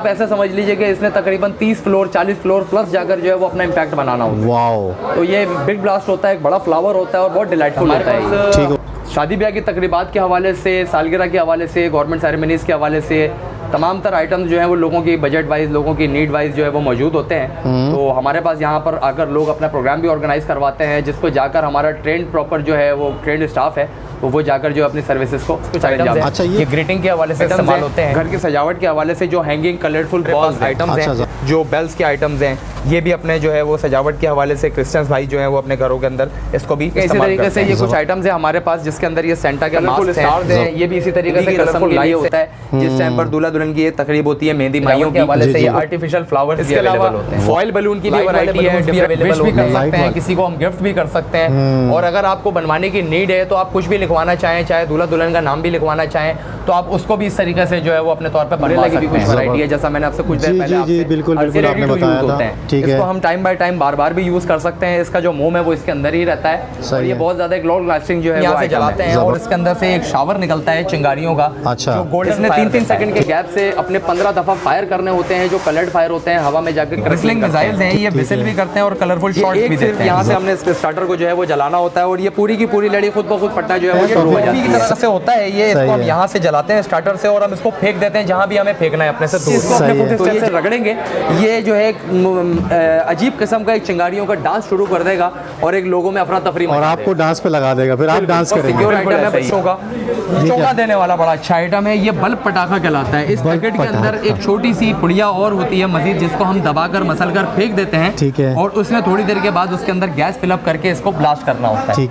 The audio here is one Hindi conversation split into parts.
आप ऐसे समझ लीजिए कि इसने तकरीबन 30 फ्लोर 40 फ्लोर प्लस जाकर जो है वो अपना इम्पैक्ट बनाना होता है। वाओ। तो ये बिग ब्लास्ट होता है, एक बड़ा फ्लावर होता है और बहुत डिलाइटफुल होता है। ठीक है। शादी ब्याह की तकरीबात के हवाले से, सालगिरह के हवाले से, गवर्नमेंट सेरेमनीज़ के हवाले से तमाम तरह आइटम्स जो है वो लोगों की बजट वाइज, लोगों की नीड वाइज जो है वो मौजूद होते हैं। तो हमारे पास यहाँ पर आकर लोग अपना प्रोग्राम भी ऑर्गेनाइज करवाते हैं, जिसको जाकर हमारा ट्रेंड प्रॉपर जो है वो ट्रेंड स्टाफ है तो वो जाकर जो अपनी सर्विसेज को कुछ आइटम्स हैं। अच्छा, ये ग्रीटिंग के हवाले से इस्तेमाल होते हैं। घर की सजावट के हवाले से जो हैंगिंग कलरफुल बॉल्स आइटम्स हैं, जो बेल्स के आइटम्स हैं, ये भी अपने जो है वो सजावट के हवाले से क्रिश्चियंस भाई जो है वो अपने घरों के अंदर इसको भी इसी तरीके से ये कुछ आइटम्स हैं हमारे पास, जिसके अंदर ये सेंटा के मास्क हैं, ये भी इसी तरीके से कलरफुल लाई होता है। जिस टाइम पर दूल्हा दुल्हन की ये तकरीब होती है मेहंदी माइयों के हवाले से ये आर्टिफिशियल फ्लावर्स भी अवेलेबल होते हैं। फॉइल बलून की भी वैरायटी है, विश भी कर सकते हैं, किसी को हम गिफ्ट भी कर सकते हैं। और अगर आपको बनवाने की नीड है तो आप कुछ भी लिखवाना चाहें, चाहे दूल्हा दुल्हन का नाम भी लिखवाना चाहें तो आप उसको भी इस तरीके से जो है वो अपने तौर पे बनवा सकते हैं। वैरायटी है, जैसा मैंने आपसे कुछ देर पहले आपसे बिल्कुल आपने बताया था। ठीक है। इसको हम टाइम बाय टाइम बार बार भी यूज कर सकते हैं। इसका जो मोम है वो इसके अंदर ही रहता है और ये बहुत ज्यादा एक लॉन्ग लास्टिंग जो है यहाँ से जलाते हैं और इसके अंदर से एक शावर निकलता है चिंगारियों का। अच्छा। जो गोल्डन, इसने 3-3 सेकंड के गैप से अपने 15 दफा फायर करने होते हैं, जो कलर्ड फायर होते हैं, हवा में जाकर क्रिस्लिंग मिसाइल्स हैं, ये विसिल भी करते हैं और कलरफुल शॉट्स भी देते हैं। यहाँ से हमने इसके स्टार्टर को जो है वो जलाना होता है और ये पूरी की पूरी लड़ी खुद ब खुद फटना जो है वो शुरू हो जाती है। तरह से होता है ये, इसको हम यहाँ से जलाते हैं स्टार्टर से और हम इसको फेंक देते हैं जहाँ भी हमें फेंकना है अपने से दूर। इसको अपने फुट स्टेप से रगड़ेंगे, ये जो है अजीब किस्म का एक चिंगारियों का डांस शुरू कर देगा और एक लोगों में अफरा तफरी और आपको डांस पे लगा देगा, फिर आप डांस करेंगे। सिक्योर आइटम है बच्चों का, चौंका देने वाला बड़ा अच्छा आइटम है। ये बल्ब पटाखा कहलाता है। इस पैकेट के अंदर एक छोटी सी पुड़िया और होती है मजीद, जिसको हम दबाकर मसल कर फेंक देते हैं। ठीक है। और उसमें थोड़ी देर के बाद उसके अंदर गैस फिलअप करके इसको ब्लास्ट करना होता है।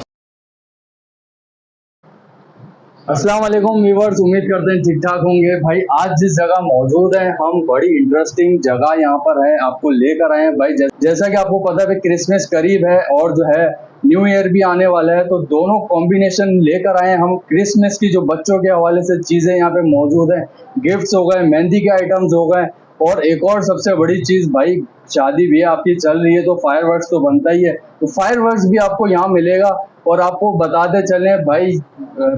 अस्सलाम वालेकुम व्यूअर्स, उम्मीद करते हैं ठीक ठाक होंगे। भाई आज जिस जगह मौजूद है हम बड़ी इंटरेस्टिंग जगह यहाँ पर है, आपको लेकर आए हैं भाई। जैसा कि आपको पता है क्रिसमस करीब है और जो है न्यू ईयर भी आने वाला है, तो दोनों कॉम्बिनेशन लेकर आए हैं हम। क्रिसमस की जो बच्चों के हवाले से चीज़ें यहाँ पे मौजूद हैं, गिफ्ट्स हो गए, मेहंदी के आइटम्स हो गए और एक और सबसे बड़ी चीज़ भाई, शादी भी आपकी चल रही है तो फायरवर्क्स तो बनता ही है, तो फायरवर्क्स भी आपको यहाँ मिलेगा। और आपको बताते चले भाई,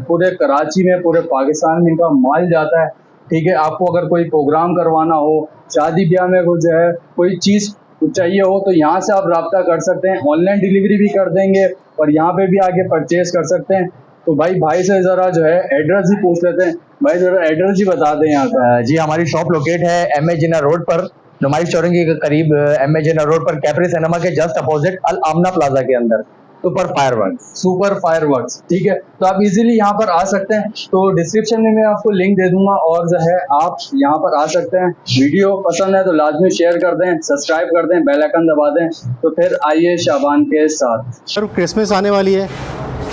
पूरे कराची में, पूरे पाकिस्तान में इनका माल जाता है। ठीक है, आपको अगर कोई प्रोग्राम करवाना हो, शादी ब्याह में कुछ जो है कोई चीज़ चाहिए हो तो यहाँ से आप रब्ता कर सकते हैं। ऑनलाइन डिलीवरी भी कर देंगे और यहाँ पे भी आके परचेज कर सकते हैं। तो भाई से ज़रा जो है एड्रेस ही पूछ लेते हैं। भाई ज़रा एड्रेस ही बता दें यहाँ का। जी, हमारी शॉप लोकेट है एम ए जिन्ना रोड पर, नुमाइश चौरंगी के करीब, एम ए जिन्ना रोड पर, कैपरी सिनेमा के जस्ट अपोजिट अल आमना प्लाजा के अंदर, सुपर फायरवर्क्स। ठीक है, तो आप इजीली यहाँ पर आ सकते हैं। तो डिस्क्रिप्शन में मैं आपको लिंक दे दूंगा और जो है आप यहाँ पर आ सकते हैं। वीडियो पसंद है तो लाजमी शेयर कर दें, सब्सक्राइब कर दें, बेल आइकन दबा दें। तो फिर आइए शाबान के साथ। सर क्रिसमस आने वाली है,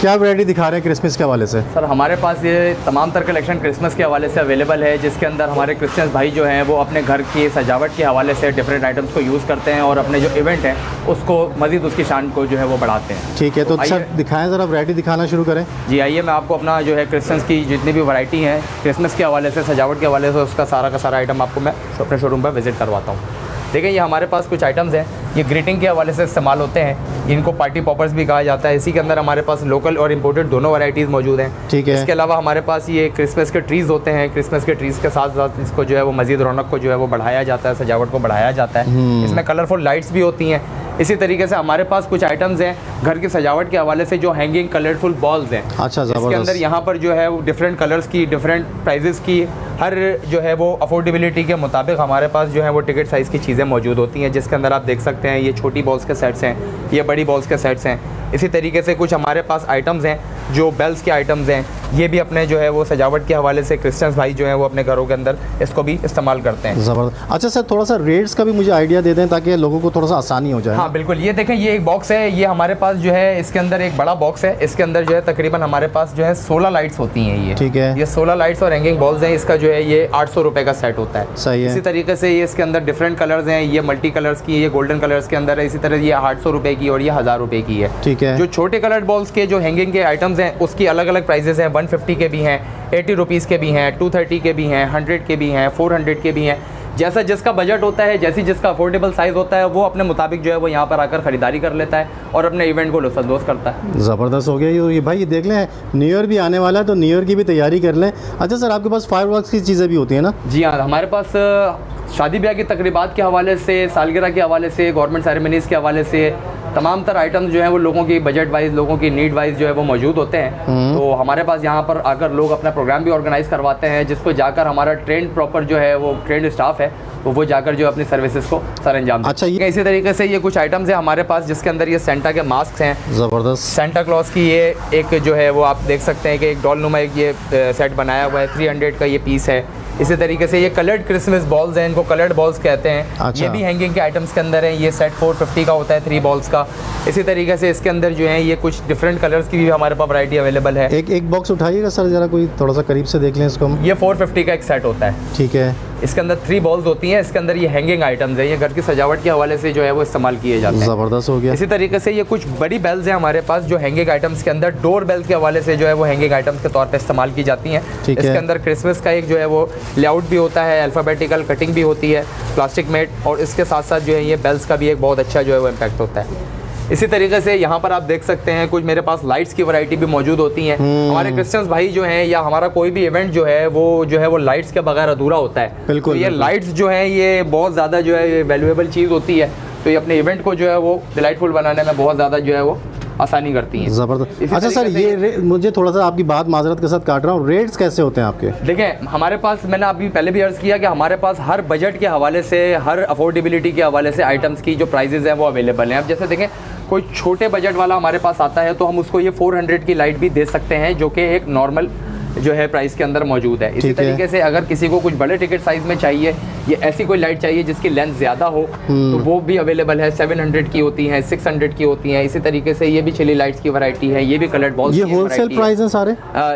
क्या वैरायटी दिखा रहे हैं क्रिसमस के हवाले से? सर हमारे पास ये तमाम तरह कलेक्शन क्रिसमस के हवाले से अवेलेबल है, जिसके अंदर हमारे क्रिश्चियंस भाई जो हैं वो अपने घर की सजावट के हवाले से डिफरेंट आइटम्स को यूज़ करते हैं और अपने जो इवेंट है उसको मज़ीद उसकी शान को जो है वो बढ़ाते हैं। ठीक है, तो सर दिखाएं, ज़रा वैरायटी दिखाना शुरू करें। जी आइए, मैं आपको अपना जो है क्रिश्चियंस की जितनी भी वैरायटी है क्रिसमस के हवाले से, सजावट के हवाले से, उसका सारा का सारा आइटम आपको मैं अपने शोरूम पर विजिट करवाता हूँ। देखिए, ये हमारे पास कुछ आइटम्स हैं, ये ग्रीटिंग के हवाले से इस्तेमाल होते हैं, इनको पार्टी पॉपर्स भी कहा जाता है। इसी के अंदर हमारे पास लोकल और इम्पोर्टेड दोनों वैरायटीज़ मौजूद हैं। ठीक है। इसके अलावा हमारे पास ये क्रिसमस के ट्रीज़ होते हैं। क्रिसमस के ट्रीज़ के साथ साथ इसको जो है वो मज़ीद रौनक को जो है वो बढ़ाया जाता है, सजावट को बढ़ाया जाता है। इसमें कलरफुल लाइट्स भी होती हैं। इसी तरीके से हमारे पास कुछ आइटम्स हैं घर की सजावट के हवाले से, जो हैंगिंग कलरफुल बॉल्स हैं। अच्छा, इसके अंदर यहाँ पर जो है वो डिफरेंट कलर्स की, डिफरेंट प्राइजेस की, हर जो है वो अफोर्डेबिलिटी के मुताबिक हमारे पास जो है वो टिकट साइज़ की चीज़ें मौजूद होती हैं, जिसके अंदर आप देख सकते हैं ये छोटी बॉल्स के सेट्स हैं, ये बड़ी बॉल्स के सेट्स हैं। इसी तरीके से कुछ हमारे पास आइटम्स हैं जो बेल्स के आइटम्स हैं, ये भी अपने जो है वो सजावट के हवाले से क्रिश्चियंस भाई जो हैं वो अपने घरों के अंदर इसको भी इस्तेमाल करते हैं। ज़बरदस्त। अच्छा सर, थोड़ा सा रेट्स का भी मुझे आइडिया दे दें ताकि लोगों को थोड़ा सा आसानी हो जाए। हाँ बिल्कुल, ये देखें, ये एक बॉक्स है, ये हमारे पास जो है इसके अंदर एक बड़ा बॉक्स है। इसके अंदर जो है तकरीबन हमारे पास जो है 16 लाइट्स होती हैं। ये ठीक है, ये 16 लाइट्स और हैंगिंग बॉल्स हैं। इसका जो है ये 800 रुपये का सेट होता है। सही है। इसी तरीके से ये इसके अंदर डिफरेंट कलर्स हैं, ये मल्टी कलर्स की, ये गोल्डन कलर्स के अंदर है। इसी तरह ये 800 रुपये की और ये 1000 रुपये की है। ठीक है। जो छोटे कलर्ड बॉल्स के जो हैंगिंग के आइटम्स हैं उसकी अलग अलग प्राइजेस हैं। 150 के भी हैं, 80 रुपीज़ के भी हैं, 230 के भी हैं, 100 के भी हैं, 400 के भी हैं। जैसा जिसका बजट होता है, जैसी जिसका अफोर्डेबल साइज़ होता है, वो अपने मुताबिक जो है वो यहाँ पर आकर ख़रीदारी कर लेता है और अपने इवेंट को लुत्फ़अंदोज़ करता है। ज़बरदस्त हो गया ये भाई। ये देख लें, न्यू ईयर भी आने वाला है तो न्यू ईयर की भी तैयारी कर लें। अच्छा सर, आपके पास फायरवर्क्स की चीज़ें भी होती हैं ना? जी हाँ, हमारे पास शादी ब्याह की तकरीबात के हवाले से, सालगिरह के हवाले से, गवर्नमेंट सेरेमनीज़ के हवाले से तमाम तरह आइटम्स जो हैं वो लोगों की बजट वाइज, लोगों की नीड वाइज जो है वो मौजूद होते हैं। तो हमारे पास यहाँ पर आकर लोग अपना प्रोग्राम भी ऑर्गेनाइज़ करवाते हैं, जिसको जाकर हमारा ट्रेंड प्रॉपर जो है वो ट्रेंड स्टाफ है तो वो जाकर जो अपनी सर्विसेज को सर अंजाम। अच्छा, ये इसी तरीके से ये कुछ आइटम्स हैं हमारे पास जिसके अंदर ये सेंटा के मास्क हैं, ज़बरदस्त। सेंटा क्लॉज की ये एक जो है वो आप देख सकते हैं कि एक डॉल नुमा एक ये सेट बनाया हुआ है, 300 का ये पीस है। इसी तरीके से ये कलर्ड क्रिसमस बॉल्स हैं, इनको कलर्ड बॉल्स कहते हैं। अच्छा। ये भी हैंगिंग के आइटम्स के अंदर है। ये सेट 450 का होता है 3 बॉल्स का। इसी तरीके से इसके अंदर जो है ये कुछ डिफरेंट कलर्स की भी हमारे पास वैरायटी अवेलेबल है। एक बॉक्स उठाइएगा सर, ज़रा कोई थोड़ा सा करीब से देख लें इसको हम। ये 450 का एक सेट होता है। ठीक है। इसके अंदर 3 बॉल्स होती हैं। इसके अंदर ये हैंगिंग आइटम्स हैं, ये घर की सजावट के हवाले से जो है वो इस्तेमाल किए जाते हैं। ज़बरदस्त हो गया। इसी तरीके से ये कुछ बड़ी बेल्स हैं हमारे पास जो हैंगिंग आइटम्स के अंदर, डोर बेल्स के हवाले से जो है वो हैंगिंग आइटम्स के तौर पे इस्तेमाल की जाती हैं। ठीक है। इसके अंदर क्रिसमस का एक जो है वो लेआउट भी होता है, अल्फ़ाबेटिकल कटिंग भी होती है, प्लास्टिक मेट, और इसके साथ साथ जो है ये बेल्स का भी एक बहुत अच्छा जो है वो इम्पैक्ट होता है। इसी तरीके से यहाँ पर आप देख सकते हैं कुछ मेरे पास लाइट्स की वैरायटी भी मौजूद होती हैं। हमारे क्रिश्चियंस भाई जो हैं या हमारा कोई भी इवेंट जो है वो लाइट्स के बगैर अधूरा होता है। बिल्कुल, तो ये बिल्कुल। लाइट्स जो हैं ये बहुत ज़्यादा जो है वैल्यूएबल चीज़ होती है, तो ये अपने इवेंट को जो है वो डिलाइटफुल बनाने में बहुत ज़्यादा जो है वो आसानी करती हैं। ज़बरदस्त। इसी अच्छा सर, तरीके ये मुझे थोड़ा सा आपकी बात माजरत के साथ काट रहा हूँ, रेट्स कैसे होते हैं आपके? देखें हमारे पास, मैंने अभी पहले भी अर्ज़ किया कि हमारे पास हर बजट के हवाले से, हर अफोर्डेबिलिटी के हवाले से आइटम्स की जो प्राइजेज़ हैं वो अवेलेबल हैं। अब जैसे देखें कोई छोटे बजट वाला हमारे पास आता है तो हम उसको ये 400 की लाइट भी दे सकते हैं जो कि एक नॉर्मल जो है प्राइस के अंदर मौजूद है। इसी तरीके से अगर किसी को कुछ बड़े टिकट साइज़ में चाहिए, ये ऐसी कोई लाइट चाहिए जिसकी लेंथ ज़्यादा हो तो वो भी अवेलेबल है। 700 की होती हैं, 600 की होती हैं। इसी तरीके से ये भी चिली लाइट्स की वैरायटी है, ये भी कलर्ड बॉल्स ये होलसेल प्राइस है सारे?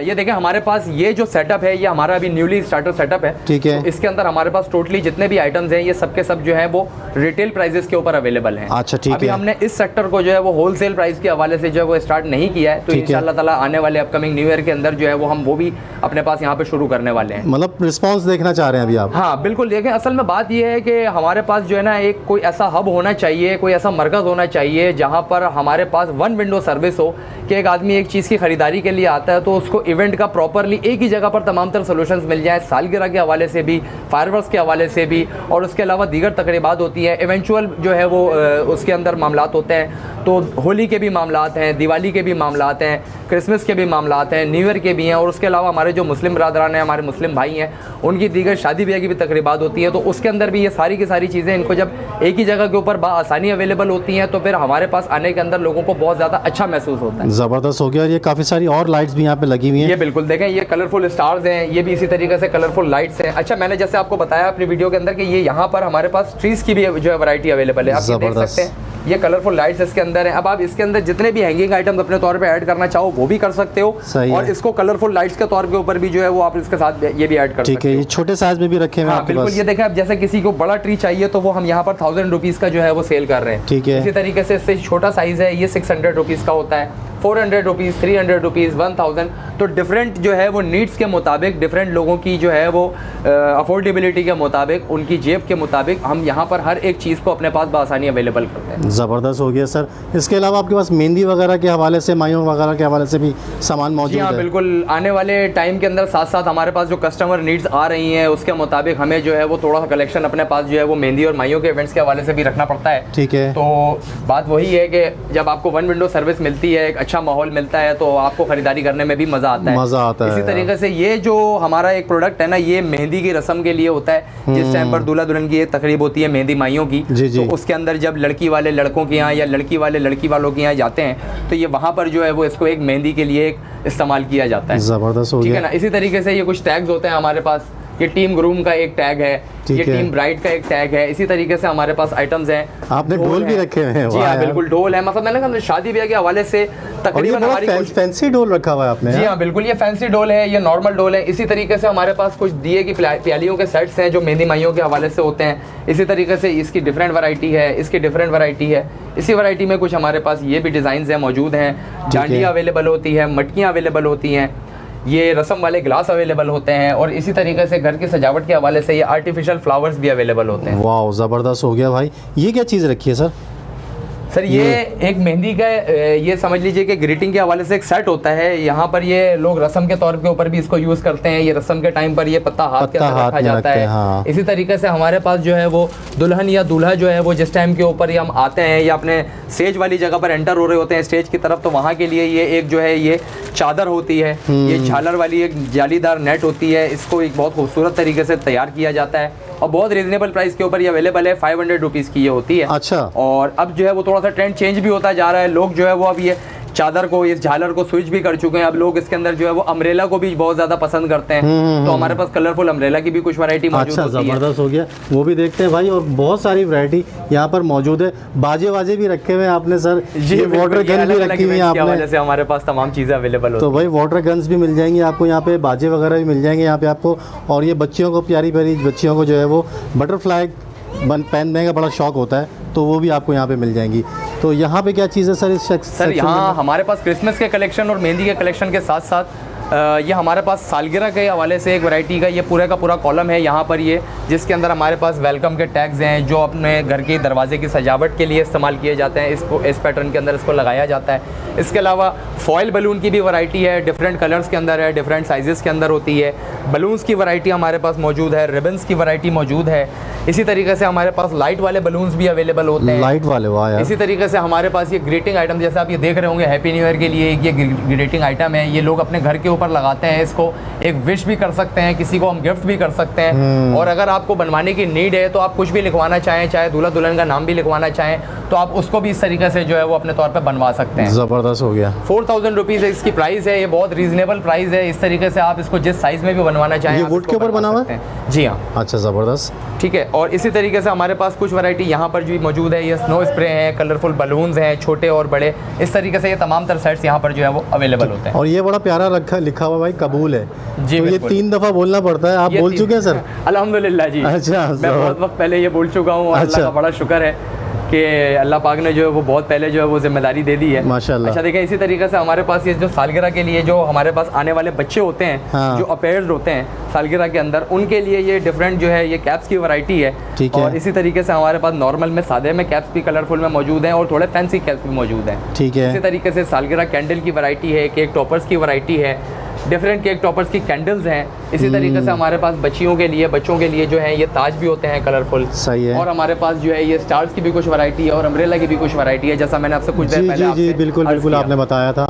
ये देखें हमारे पास ये जो सेटअप है ये हमारा अभी न्यूली स्टार्टर सेटअप है। ठीक है। तो इसके अंदर हमारे पास टोटली जितने भी आइटम्स हैं ये सब के सब जो है वो रिटेल प्राइजेस के ऊपर अवेलेबल हैं। अच्छा, ठीक अभी है। हमने इस सेक्टर को जो है वो होलसेल प्राइस के हवाले से जो है वो स्टार्ट नहीं किया है, तो ठीक है। इंशाल्लाह ताला आने वाले अपकमिंग न्यू ईयर के अंदर जो है वो हम वो भी अपने पास यहाँ पे शुरू करने वाले हैं। मतलब रिस्पांस देखना चाह रहे हैं अभी आप? हाँ बिल्कुल। देखें असल में बात यह है कि हमारे पास जो है ना एक कोई ऐसा हब होना चाहिए, कोई ऐसा मरकज़ होना चाहिए जहाँ पर हमारे पास वन विंडो सर्विस हो कि एक आदमी एक चीज़ की ख़रीदारी के लिए आता है तो उसको इवेंट का प्रॉपरली एक ही जगह पर तमाम तरह सोल्यूशंस मिल जाए, सालगिरह के हवाले से भी, फायरवर्क्स के हवाले से भी, और उसके अलावा दीगर तकरीबात होती हैं, इवेंचुअल जो है वो उसके अंदर मामलात होते हैं। तो होली के भी मामलात हैं, दिवाली के भी मामलात हैं, क्रिसमस के भी मामलात हैं, न्यू ईयर के भी हैं, और उसके अलावा हमारे जो मुस्लिम बरादरान हैं, हमारे मुस्लिम भाई हैं, उनकी दीगर शादी ब्याह की भी तकरीबात होती है। तो उसके अंदर भी ये सारी की सारी चीज़ें इनको जब एक ही जगह के ऊपर आसानी अवेलेबल होती हैं तो फिर हमारे पास आने के अंदर लोगों को बहुत ज़्यादा अच्छा महसूस होता है। ज़बरदस्त हो गया। ये काफ़ी सारी और लाइट्स भी यहाँ पे लगी हुई हैं। ये बिल्कुल देखें, ये कलरफुल स्टार्स हैं, ये भी इसी तरीके से कलरफुल लाइट्स हैं। अच्छा, मैंने जैसे आपको बताया अपनी वीडियो के अंदर कि ये यहाँ पर हमारे पास ट्रीज़ की भी जो है वैरायटी अवेलेबल है, आप ये देख सकते हैं। ये कलरफुल लाइट्स इसके अंदर हैं। अब आप इसके अंदर जितने भी हैंगिंग आइटम्स अपने तौर पे ऐड करना चाहो वो भी कर सकते हो, और इसको कलरफुल लाइट्स के तौर के ऊपर भी जो है वो आप इसके साथ ये भी ऐड कर सकते हो। ठीक है। ये छोटे साइज में भी रखे हुए हैं आपके पास? बिल्कुल। ये देखें, अब जैसे किसी को बड़ा ट्री चाहिए तो वो हम यहाँ पर 1000 रुपीज़ का जो है वो सेल कर रहे हैं। ठीक है। इसी तरीके से इससे छोटा साइज़ है, ये 600 रुपीज़ का होता है, 400 रुपीज़, 300 रुपीज़, 1000। तो डिफरेंट जो है वो नीड्स के मुताबिक, डिफरेंट लोगों की जो है वो अफोर्डेबिलिटी के मुताबिक, उनकी जेब के मुताबिक हम यहाँ पर हर एक चीज़ को अपने पास बआसानी अवेलेबल करते हैं। ज़बरदस्त हो गया सर। इसके अलावा आपके पास मेहंदी वगैरह के हवाले से, मायों वगैरह के हवाले से भी सामान मौजूद है? हाँ बिल्कुल। आने वाले टाइम के अंदर साथ साथ हमारे पास जो कस्टमर नीड्स आ रही हैं उसके मुताबिक हमें जो है वो थोड़ा सा कलेक्शन अपने पास जो है वो मेहंदी और माइयों के इवेंट्स के हवाले से भी रखना पड़ता है। ठीक है। तो बात वही है कि जब आपको वन विंडो सर्विस मिलती है, एक अच्छा माहौल मिलता है, तो आपको ख़रीदारी करने में भी मज़ा आता है। मज़ा आता है। इसी तरीके से ये जो हमारा एक प्रोडक्ट है ना, ये मेहंदी की रस्म के लिए होता है। जिस टाइम पर दूल्हा दुल्हन की एक तकरीब होती है मेहंदी माइयों की, तो उसके अंदर जब लड़की वाले लड़कों के यहाँ या लड़की वाले लड़की वालों के यहाँ जाते हैं तो ये वहाँ पर जो है वो इसको एक मेहंदी के लिए एक इस्तेमाल किया जाता है। ज़बरदस्त हो गया। ठीक है ना। इसी तरीके से ये कुछ टैग्स होते हैं हमारे पास। ये टीम ग्रूम का एक टैग है, ये टीम ब्राइड का एक टैग है। इसी तरीके से हमारे पास आइटम्स हैं। आपने ढोल भी रखे हुए हैं? जी हाँ बिल्कुल, ढोल है। मतलब मैंने कहा शादी ब्याह के हवाले से तकरीबन हमारी फैंसी ढोल रखा हुआ है आपने? जी हाँ बिल्कुल, ये फैंसी ढोल है, ये नॉर्मल ढोल है। इसी तरीके से हमारे पास कुछ दिए की प्यालियों के सेट्स हैं जो मेहंदी माइयों के हवाले से होते हैं। इसी तरीके से इसकी डिफरेंट वैरायटी है, इसकी डिफरेंट वैरायटी है। इसी वैरायटी में कुछ हमारे पास ये भी डिज़ाइंस हैं मौजूद हैं। डांडियाँ अवेलेबल होती है, मटकियाँ अवेलेबल होती हैं, ये रस्म वाले ग्लास अवेलेबल होते हैं, और इसी तरीके से घर की सजावट के हवाले से ये आर्टिफिशियल फ्लावर्स भी अवेलेबल होते हैं। वाह, ज़बरदस्त हो गया भाई। ये क्या चीज़ रखी है सर? सर ये एक मेहंदी का ये समझ लीजिए कि ग्रीटिंग के हवाले से एक सेट होता है। यहाँ पर ये लोग रस्म के तौर के ऊपर भी इसको यूज करते हैं। ये रस्म के टाइम पर ये पत्ता हाथ के अंदर रखा जाता है। हाँ। इसी तरीके से हमारे पास जो है वो दुल्हन या दूल्हा जो है वो जिस टाइम के ऊपर हम आते हैं या अपने स्टेज वाली जगह पर एंटर हो रहे होते हैं स्टेज की तरफ, तो वहाँ के लिए ये एक जो है ये चादर होती है, ये झालर वाली एक जालीदार नेट होती है। इसको एक बहुत खूबसूरत तरीके से तैयार किया जाता है और बहुत रीजनेबल प्राइस के ऊपर ये अवेलेबल है। 500 रुपीज़ की ये होती है। अच्छा। और अब जो है वो थोड़ा सा ट्रेंड चेंज भी होता जा रहा है। लोग जो है वो अब ये चादर को, इस झालर को स्विच भी कर चुके हैं। अब लोग इसके अंदर जो है वो अम्ब्रेला को भी बहुत ज्यादा पसंद करते हैं। तो हमारे पास कलरफुल अम्ब्रेला की भी कुछ वैरायटी मौजूद होती है। जबरदस्त हो गया, वो भी देखते हैं भाई। और बहुत सारी वैरायटी यहाँ पर मौजूद है। बाजे भी रखे हुए हैं आपने सर, ये वाटर गन भी रखी हुई है आपने। से हमारे पास तमाम चीजें अवेलेबल तो भाई वाटर गन्स भी मिल जाएंगी आपको यहाँ पे, बाजे वगैरह भी मिल जाएंगे यहाँ पे आपको। और ये बच्चियों को, प्यारी प्यारी बच्चियों को जो है वो बटरफ्लाई पहनने का बड़ा शौक होता है, तो वो भी आपको यहाँ पे मिल जाएंगी। तो यहाँ पे क्या चीज़ है सर इस सर यहाँ हमारे पास क्रिसमस के कलेक्शन और मेहंदी के कलेक्शन के साथ साथ ये हमारे पास सालगिरह के हवाले से एक वैरायटी का ये पूरा का पूरा कॉलम है यहाँ पर, ये जिसके अंदर हमारे पास वेलकम के टैग्स हैं जो अपने घर के दरवाजे की सजावट के लिए इस्तेमाल किए जाते हैं। इसको इस पैटर्न के अंदर इसको लगाया जाता है। इसके अलावा फॉयल बलून की भी वैरायटी है, डिफरेंट कलर्स के अंदर है, डिफरेंट साइजेस के अंदर होती है। बलून्स की वैरायटी हमारे पास मौजूद है, रिबन्स की वैरायटी मौजूद है। इसी तरीके से हमारे पास लाइट वाले बलून्स भी अवेलेबल होते हैं। लाइट वाले, वाह यार। इसी तरीके से हमारे पास ये ग्रीटिंग आइटम, जैसे आप ये देख रहे होंगे हैप्पी न्यू ईयर के लिए ये ग्रीटिंग आइटम है। ये लोग अपने घर के ऊपर लगाते हैं। इसको एक विश भी कर सकते हैं, किसी को हम गिफ्ट भी कर सकते हैं। और अगर आपको बनवाने की नीड है तो आप कुछ भी लिखवाना चाहें, चाहे दूल्हा दुल्हन का नाम भी लिखवाना चाहें, तो आप उसको भी इस तरीके से जो है वो अपने तौर पे बनवा सकते हैं। ज़बरदस्त हो गया। 4000 रुपीज़ इसकी प्राइस है। ये बहुत रीजनेबल प्राइस है। इस तरीके से आप इसको जिस साइज में भी बनवाना चाहें, ये वुड के ऊपर बना हुआ है? जी हाँ। अच्छा, ज़बरदस्त। ठीक है। और इसी तरीके से हमारे पास कुछ वैरायटी यहाँ पर जो मौजूद है, ये स्नो स्प्रे हैं, कलरफुल बलून्स हैं, छोटे और बड़े। इस तरीके से ये तमाम तरह सेट्स यहाँ पर जो है वो अवेलेबल होते हैं। और ये बड़ा प्यारा लिखा हुआ भाई कबूल है जी। तो ये 3 दफ़ा बोलना पड़ता है, आप बोल चुके हैं सर? अल्हम्दुलिल्लाह जी। अच्छा, मैं बहुत वक्त पहले ये बोल चुका हूँ। अल्लाह का बड़ा शुक्र है कि अल्लाह पाक ने जो है वो बहुत पहले जो है वो जिम्मेदारी दे दी है, माशाल्लाह। अच्छा देखें, इसी तरीके से हमारे पास ये जो सालगिरह के लिए जो हमारे पास आने वाले बच्चे होते हैं, हाँ। जो अपेयर्ड होते हैं सालगिरह के अंदर, उनके लिए ये डिफरेंट जो है ये कैप्स की वैरायटी है। ठीक है। और इसी तरीके से हमारे पास नॉर्मल में, सादे में कैप्स भी कलरफुल में मौजूद हैं और थोड़े फैंसी कैप्स भी मौजूद हैं। ठीक है। इसी तरीके से सालगिरह कैंडल की वैरायटी है, केक टॉपर्स की वैरायटी है, डिफरेंट केक टॉपर्स की कैंडल्स हैं। इसी तरीके से हमारे पास बच्चियों के लिए, बच्चों के लिए जो है ये ताज भी होते हैं कलरफुल। सही है। और हमारे पास जो है ये स्टार्स की भी कुछ वैरायटी है और अम्ब्रेला की भी कुछ वैरायटी है, जैसा मैंने आपसे कुछ देर पहले जी बिल्कुल आपने बताया था।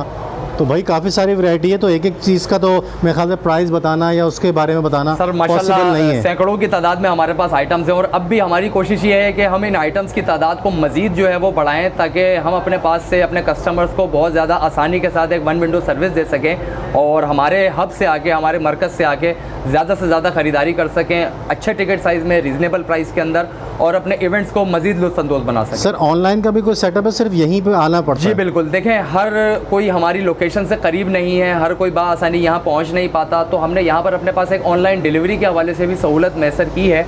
तो भाई काफ़ी सारी वैरायटी है, तो एक एक चीज़ का तो मेरे ख्याल से प्राइस बताना या उसके बारे में बताना सर माशाल्लाह नहीं है। सैकड़ों की तादाद में हमारे पास आइटम्स हैं और अब भी हमारी कोशिश ये है कि हम इन आइटम्स की तादाद को मज़ीद जो है वो बढ़ाएं, ताकि हम अपने पास से अपने कस्टमर्स को बहुत ज़्यादा आसानी के साथ एक 1 विंडो सर्विस दे सकें और हमारे हब से आके, हमारे मरकज़ से आके ज़्यादा से ज़्यादा ख़रीदारी कर सकें, अच्छे टिकट साइज़ में, रीज़नेबल प्राइस के अंदर, और अपने इवेंट्स को मज़ीद लुत्फ़अंदोज़ बना सकें। सर ऑनलाइन का भी कोई सेटअप है, सिर्फ यहीं पे आना पड़ता है? जी बिल्कुल। देखें, हर कोई हमारी लोकेशन से करीब नहीं है, हर कोई बाआसानी यहाँ पहुँच नहीं पाता, तो हमने यहाँ पर अपने पास एक ऑनलाइन डिलीवरी के हवाले से भी सहूलत मैसर की है।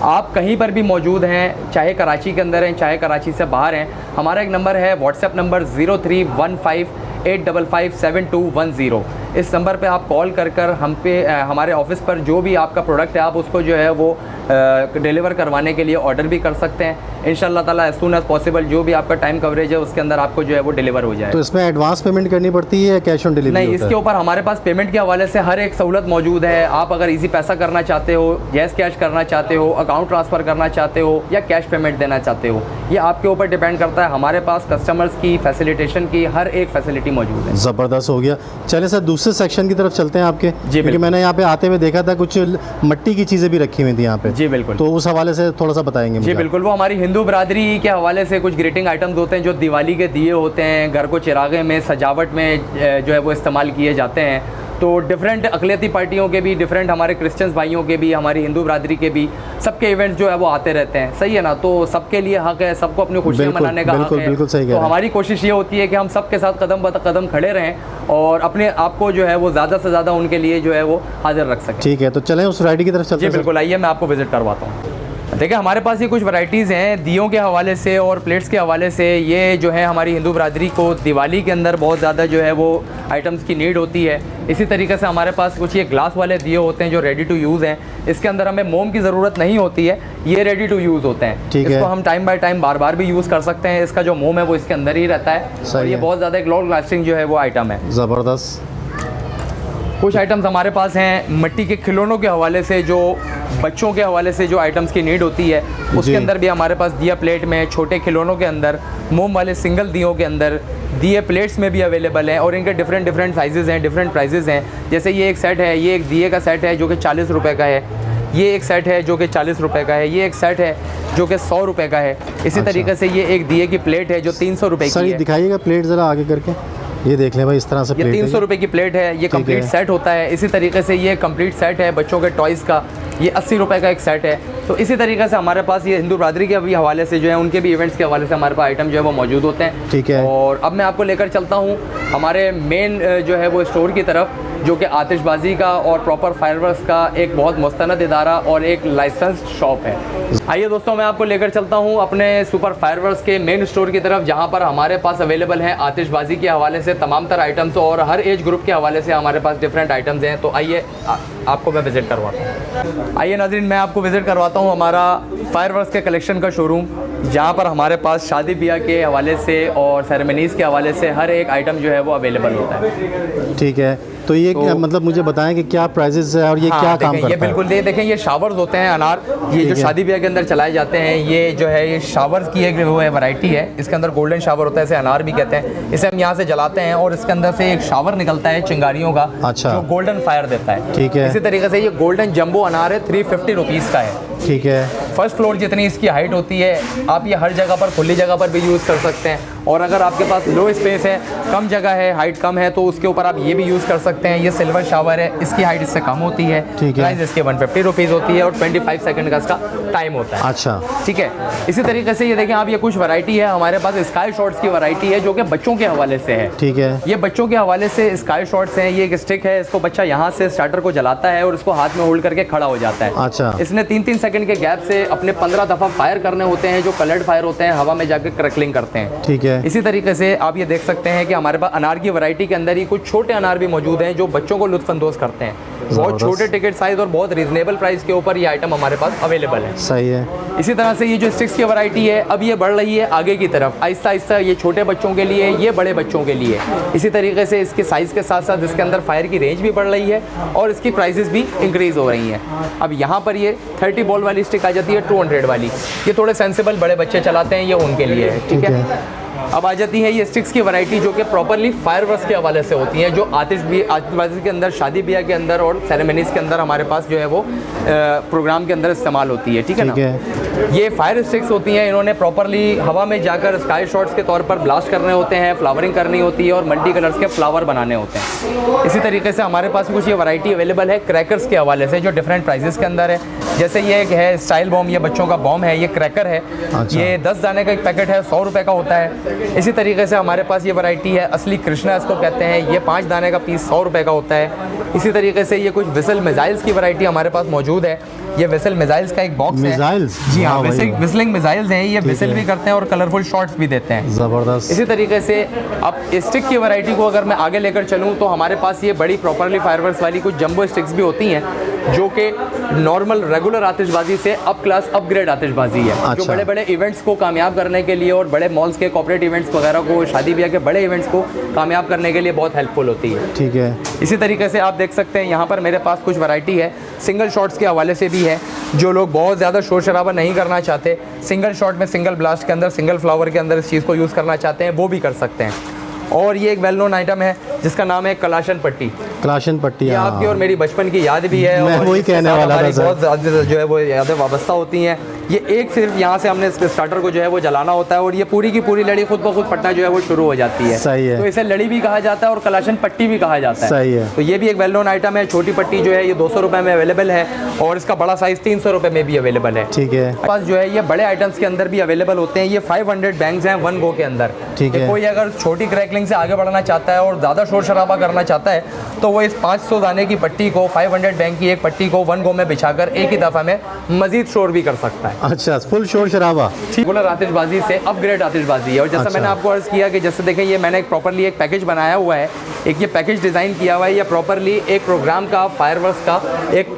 आप कहीं पर भी मौजूद हैं, चाहे कराची के अंदर हैं, चाहे कराची से बाहर हैं, हमारा एक नंबर है व्हाट्सएप नंबर 0315855710। इस नंबर पे आप कॉल कर हम पे हमारे ऑफिस पर जो भी आपका प्रोडक्ट है आप उसको जो है वो डिलीवर करवाने के लिए ऑर्डर भी कर सकते हैं। इंशाल्लाह ताला एज सून एज पॉसिबल जो भी आपका टाइम कवरेज है उसके अंदर आपको जो है वो डिलीवर हो जाए। तो इसमें एडवांस पेमेंट करनी पड़ती है या कैश ऑन डिलीवरी? नहीं, इसके ऊपर हमारे पास पेमेंट के हवाले से हर एक सहूलत मौजूद है। आप अगर इजी पैसा करना चाहते हो, जैस कैश करना चाहते हो, अकाउंट ट्रांसफ़र करना चाहते हो या कैश पेमेंट देना चाहते हो, ये आपके ऊपर डिपेंड करता है। हमारे पास कस्टमर्स की फैसिलिटेशन की हर एक फैसिलिटी मौजूद है। ज़बरदस्त हो गया। चले सर दूसरे सेक्शन की तरफ चलते हैं आपके। जी, क्योंकि मैंने यहाँ पे आते हुए देखा था कुछ मिट्टी की चीज़ें भी रखी हुई थी यहाँ पे। जी बिल्कुल। तो उस हवाले से थोड़ा सा बताएंगे मुझे? जी बिल्कुल। वो हमारी हिंदू बरादरी के हवाले से कुछ ग्रीटिंग आइटम्स होते हैं जो दिवाली के दिए होते हैं, घर को चिरागे में, सजावट में जो है वो इस्तेमाल किए जाते हैं। तो डिफरेंट अक़लियती पार्टियों के भी, डिफरेंट हमारे क्रिश्चियंस भाइयों के भी, हमारी हिंदू बरादरी के भी, सबके इवेंट्स जो है वो आते रहते हैं। सही है ना? तो सबके लिए हक है, सबको अपनी खुशियाँ मनाने का हक है। बिल्कुल सही। तो हमारी कोशिश ये होती है कि हम सबके साथ कदम ब कदम खड़े रहें और अपने आप को जो है वो ज़्यादा से ज़्यादा उनके लिए जो है वो हाजिर रख सकें। ठीक है, तो चलें उस वैरायटी की तरफ चलते हैं। जी बिल्कुल, आइए मैं आपको विजिट करवाता हूँ। देखिए हमारे पास ये कुछ वैरायटीज़ हैं दियों के हवाले से और प्लेट्स के हवाले से। ये जो है हमारी हिंदू बरादरी को दिवाली के अंदर बहुत ज़्यादा जो है वो आइटम्स की नीड होती है। इसी तरीके से हमारे पास कुछ ये ग्लास वाले दिए होते हैं जो रेडी टू यूज़ हैं। इसके अंदर हमें मोम की ज़रूरत नहीं होती है, ये रेडी टू यूज़ होते हैं। इसको हम टाइम बाय टाइम बार बार भी यूज़ कर सकते हैं। इसका जो मोम है वो इसके अंदर ही रहता है और ये बहुत ज़्यादा एक लॉन्ग लास्टिंग जो है वो आइटम है। ज़बरदस्त। कुछ आइटम्स हमारे पास हैं मिट्टी के खिलौनों के हवाले से, जो बच्चों के हवाले से जो आइटम्स की नीड होती है उसके अंदर भी हमारे पास दिया प्लेट में, छोटे खिलौनों के अंदर, मोम वाले सिंगल दियों के अंदर, दिए प्लेट्स में भी अवेलेबल हैं और इनके डिफरेंट साइजेज़ हैं, डिफरेंट प्राइजेज़ हैं। जैसे ये एक सेट है, ये एक दिए का सेट है जो कि 40 रुपये का है। ये एक सेट है जो कि 40 रुपये का है। ये एक सेट है जो कि 100 रुपये का है। इसी तरीके से ये एक दिए की प्लेट है जो 300 रुपये की है। दिखाइएगा प्लेट ज़रा आगे करके, ये देख लें भाई इस तरह से। ये 300 रुपये की प्लेट है, ये कंप्लीट सेट होता है। इसी तरीके से ये कंप्लीट सेट है बच्चों के टॉयज़ का, ये 80 रुपये का एक सेट है। तो इसी तरीके से हमारे पास ये हिंदू बरादरी के भी हवाले से जो है उनके भी इवेंट्स के हवाले से हमारे पास आइटम जो है वो मौजूद होते हैं। ठीक है। और अब मैं आपको लेकर चलता हूँ हमारे मेन जो है वो स्टोर की तरफ, जो कि आतिशबाजी का और प्रॉपर फायरवर्क्स का एक बहुत मुस्तनद इदारा और एक लाइसेंस्ड शॉप है। आइए दोस्तों मैं आपको लेकर चलता हूँ अपने सुपर फायरवर्क्स के मेन स्टोर की तरफ, जहाँ पर हमारे पास अवेलेबल हैं आतिशबाजी के हवाले से तमाम तरह आइटम्स और हर एज ग्रुप के हवाले से हमारे पास डिफरेंट आइटम्स हैं। तो आइए आपको मैं विज़िट करवाता हूँ। आइए नाज़रीन मैं आपको विज़िट करवाता हूँ हमारा फायरवर्क्स के कलेक्शन का शोरूम, जहाँ पर हमारे पास शादी ब्याह के हवाले से और सेरेमनीज़ के हवाले से हर एक आइटम जो है वो अवेलेबल होता है। ठीक है। तो ये मतलब मुझे बताएं कि क्या प्राइसेस है और ये क्या काम करता है? ये बिल्कुल देखें, ये शावर्स होते हैं अनार, ये जो शादी ब्याह के अंदर चलाए जाते हैं। ये जो है ये शावर्स की एक वो है वैरायटी है। इसके अंदर गोल्डन शावर होता है, इसे अनार भी कहते हैं। इसे हम यहाँ से जलाते हैं और इसके अंदर से एक शावर निकलता है चिंगारियों का। अच्छा। जो गोल्डन फायर देता है। ठीक है। इसी तरीके से ये गोल्डन जंबो अनार है, 350 रुपीज़ का है। ठीक है। फर्स्ट फ्लोर जितनी इसकी हाइट होती है, आप ये हर जगह पर खुली जगह पर भी यूज़ कर सकते हैं। और अगर आपके पास लो स्पेस है, कम जगह है, हाइट कम है, तो उसके ऊपर आप ये भी यूज़ कर सकते हैं। ये सिल्वर शावर है, इसकी हाइट इससे कम होती है। प्राइस इसके 150 रुपीज़ होती है और 25 सेकंड का इसका टाइम होता है। अच्छा। ठीक है। इसी तरीके से ये देखें आप, ये कुछ वैरायटी है हमारे पास स्काई शॉट्स की वैरायटी है जो कि बच्चों के हवाले से है। ठीक है। ये बच्चों के हवाले से स्काई शॉट्स हैं। ये एक स्टिक है, इसको बच्चा यहाँ से स्टार्टर को जलाता है और इसको हाथ में होल्ड करके खड़ा हो जाता है। अच्छा। इसने 3-3 सेकंड के गैप से अपने 15 दफ़ा फायर करने होते हैं, जो कलर्ड फायर होते हैं, हवा में जाकर क्रैकलिंग करते हैं। ठीक है। इसी तरीके से आप ये देख सकते हैं कि हमारे पास अनार की वैरायटी के अंदर ही कुछ छोटे अनार भी मौजूद हैं जो बच्चों को लुत्फानंदोज करते हैं। बहुत छोटे टिकट साइज और बहुत रीजनेबल प्राइस के ऊपर ये आइटम हमारे पास अवेलेबल है। सही है। इसी तरह से ये जो स्टिक्स की वैरायटी है अब ये बढ़ रही है आगे की तरफ, आहिस्ता आहिस्ता। ये छोटे बच्चों के लिए, ये बड़े बच्चों के लिए। इसी तरीके से इसके साइज़ के साथ साथ इसके अंदर फायर की रेंज भी बढ़ रही है और इसकी प्राइसेस भी इंक्रीज़ हो रही हैं। अब यहाँ पर ये 30 बॉल वाली स्टिक आ जाती है, 200 वाली। ये थोड़े सेंसिबल बड़े बच्चे चलाते हैं, ये उनके लिए है। ठीक है। अब आ जाती है ये स्टिक्स की वैरायटी जो कि प्रॉपरली फायरवर्क्स के हवाले से होती हैं, जो आतिशबाजी के अंदर, शादी ब्याह के अंदर और सेरेमनीज़ के अंदर हमारे पास जो है वो प्रोग्राम के अंदर इस्तेमाल होती है। ठीक है ना। ये फायर स्टिक्स होती हैं, इन्होंने प्रॉपरली हवा में जाकर स्काई शॉट्स के तौर पर ब्लास्ट करने होते हैं, फ्लावरिंग करनी होती है और मल्टी कलर्स के फ्लावर बनाने होते हैं। इसी तरीके से हमारे पास कुछ ये वैरायटी अवेलेबल है क्रैकर्स के हवाले से, जो डिफरेंट प्राइजेस के अंदर है। जैसे ये एक है स्टाइल बॉम्ब, ये बच्चों का बॉम्ब है, ये क्रैकर है। अच्छा। ये 10 दाने का एक पैकेट है, 100 रुपये का होता है। इसी तरीके से हमारे पास ये वैरायटी है असली कृष्णा इसको कहते हैं, ये 5 दाने का पीस 100 रुपये का होता है। इसी तरीके से ये कुछ विसल मिसाइल्स की वैरायटी हमारे पास मौजूद है। ये विसल मिसाइल्स का एक बॉक्स है। मिसाइल्स? जी हाँ, विसलिंग मिसाइल्स हैं। ये विसल भी करते हैं और कलरफुल शॉट्स भी देते हैं। ज़बरदस्त। इसी तरीके से अब स्टिक की वैरायटी को अगर मैं आगे लेकर चलूँ तो हमारे पास ये बड़ी प्रॉपरली फायरवर्क्स वाली कुछ जंबो स्टिक्स भी होती हैं, जो कि नॉर्मल रेगुलर आतिशबाजी से अप क्लास अपग्रेड आतिशबाजी है। अच्छा। जो बड़े बड़े इवेंट्स को कामयाब करने के लिए और बड़े मॉल्स के कॉर्पोरेट इवेंट्स वगैरह को, शादी ब्याह के बड़े इवेंट्स को कामयाब करने के लिए बहुत हेल्पफुल होती है। ठीक है। इसी तरीके से आप देख सकते हैं यहाँ पर मेरे पास कुछ वैरायटी है सिंगल शॉट्स के हवाले से भी है। जो लोग बहुत ज़्यादा शोर शराबा नहीं करना चाहते, सिंगल शॉट में, सिंगल ब्लास्ट के अंदर, सिंगल फ्लावर के अंदर इस चीज़ को यूज़ करना चाहते हैं, वो भी कर सकते हैं। और ये एक वेल नोन आइटम है जिसका नाम है कलाशन पट्टी। कलाशन पट्टी, ये आपकी और मेरी बचपन की याद भी है। मैं वही कहने वाला था सर। बहुत ज़्यादा जो है वो यादें वाबस्ता होती हैं। ये एक सिर्फ यहाँ से हमने इस स्टार्टर को जो है वो जलाना होता है और ये पूरी की पूरी लड़ी खुद ब खुद फटना जो है वो शुरू हो जाती है। सही है। तो इसे लड़ी भी कहा जाता है और कलाशन पट्टी भी कहा जाता है। सही है। तो ये भी एक वेल नोन आइटम है। छोटी पट्टी जो है ये 200 रुपये में अवेलेबल है और इसका बड़ा साइज़ 300 रुपये में भी अवेलेबल है। ठीक है। पास जो है ये बड़े आइटम्स के अंदर भी अवेलेबल होते हैं। ये 500 बैंग्स हैं 1 गो के अंदर। ठीक है। कोई अगर छोटी क्रैकलिंग रिसाइकलिंग से आगे बढ़ना चाहता है और ज़्यादा शोर शराबा करना चाहता है तो वो इस 500 दाने की पट्टी को 500 बैंक की एक पट्टी को 1 गो में बिछाकर एक ही दफ़ा में मजीद शोर भी कर सकता है। अच्छा, फुल शोर शराबा। रेगुलर आतिशबाजी से अपग्रेड आतिशबाजी है। और जैसा मैंने आपको अर्ज़ किया कि जैसे देखें ये मैंने प्रॉपरली एक पैकेज बनाया हुआ है, एक ये पैकेज डिज़ाइन किया हुआ है, ये प्रॉपरली एक प्रोग्राम का फायरवर्क्स का एक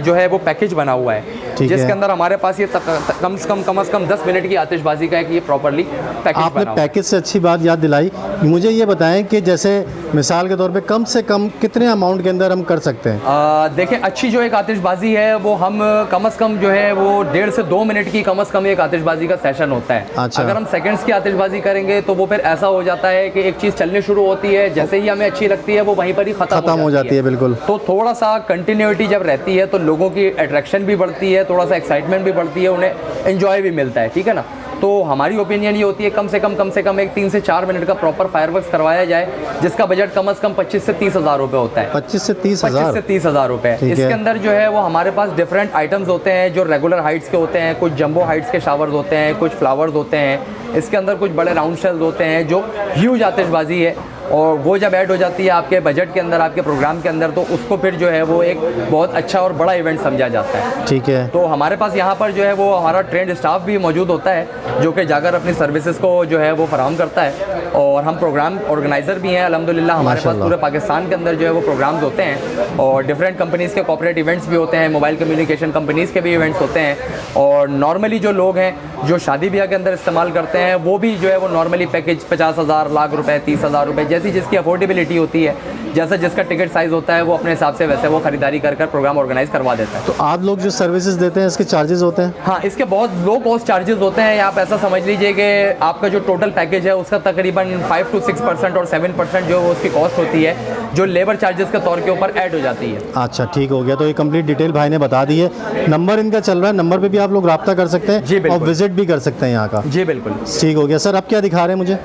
जो है वो पैकेज बना हुआ है जिसके अंदर हमारे पास ये कम से कम 10 मिनट की आतिशबाजी का एक ये प्रॉपरली पैकेज आपने बना पैकेज से अच्छी बात याद दिलाई। मुझे ये बताएं कि जैसे मिसाल के तौर पे कम से कम कितने अमाउंट के अंदर हम कर सकते हैं? देखें अच्छी जो एक आतिशबाजी है वो हम कम से कम जो है वो 1.5 से 2 मिनट की कम से कम एक आतिशबाजी का सेशन होता है। अच्छा। अगर हम सेकंड्स की आतिशबाजी करेंगे तो वो फिर ऐसा हो जाता है कि एक चीज़ चलनी शुरू होती है, जैसे ही हमें अच्छी लगती है वो वहीं पर ही ख़त्म हो जाती है। बिल्कुल। तो थोड़ा सा कंटिन्यूटी जब रहती है तो लोगों की अट्रैक्शन भी बढ़ती है, थोड़ा सा एक्साइटमेंट भी बढ़ती है, उन्हें एंजॉय भी मिलता है, ठीक है ना। तो हमारी ओपिनियन ये होती है कम से कम एक 3 से 4 मिनट का प्रॉपर फायरवर्क्स करवाया जाए जिसका बजट कम से कम 25 से 30 हज़ार रुपये होता है। 25 से 30 हज़ार रुपये। इसके अंदर जो है वो हमारे पास डिफरेंट आइटम्स होते हैं जो रेगुलर हाइट्स के होते हैं, कुछ जंबो हाइट्स के शावर्स होते हैं, कुछ फ्लावर्स होते हैं, इसके अंदर कुछ बड़े राउंड शेल्स होते हैं जो ह्यूज आतिशबाजी है और वो जब ऐड हो जाती है आपके बजट के अंदर, आपके प्रोग्राम के अंदर, तो उसको फिर जो है वो एक बहुत अच्छा और बड़ा इवेंट समझा जाता है। ठीक है। तो हमारे पास यहाँ पर जो है वो हमारा ट्रेंड स्टाफ भी मौजूद होता है जो कि जाकर अपनी सर्विसेज को जो है वो फराहम करता है और हम प्रोग्राम ऑर्गेनाइज़र भी हैं अल्हम्दुलिल्लाह। हमारे पास पूरे पाकिस्तान के अंदर जो है वो प्रोग्राम्स होते हैं और डिफरेंट कंपनीज़ के कॉर्पोरेट इवेंट्स भी होते हैं, मोबाइल कम्युनिकेशन कंपनीज़ के भी इवेंट्स होते हैं और नॉर्मली जो लोग हैं जो शादी ब्याह के अंदर इस्तेमाल करते हैं वो भी जो है वो नॉर्मली पैकेज 50,000 लाख रुपए 30,000 रुपए जैसी जिसकी अफोर्डेबिलिटी होती है, जैसा जिसका टिकट साइज़ होता है वो अपने हिसाब से वैसे वो ख़रीदारी कर प्रोग्राम ऑर्गेनाइज करवा देता है। तो आप लोग जो सर्विसेज देते हैं इसके चार्जेस होते हैं? हाँ, इसके बहुत लो कॉस्ट चार्जेस होते हैं। आप ऐसा समझ लीजिए कि आपका जो टोटल पैकेज है उसका तकरीबन 5 to 6% और 7% जो उसकी कॉस्ट होती है जो लेबर चार्जेस के तौर के ऊपर ऐड हो जाती है। अच्छा, ठीक हो गया। तो ये कंप्लीट डिटेल भाई ने बता दी है। नंबर इनका चल रहा है, नंबर पे भी आप लोग रब्ता कर सकते हैं और विजिट भी कर सकते हैं यहाँ का। जी बिल्कुल, ठीक हो गया। सर अब क्या दिखा रहे हैं मुझे?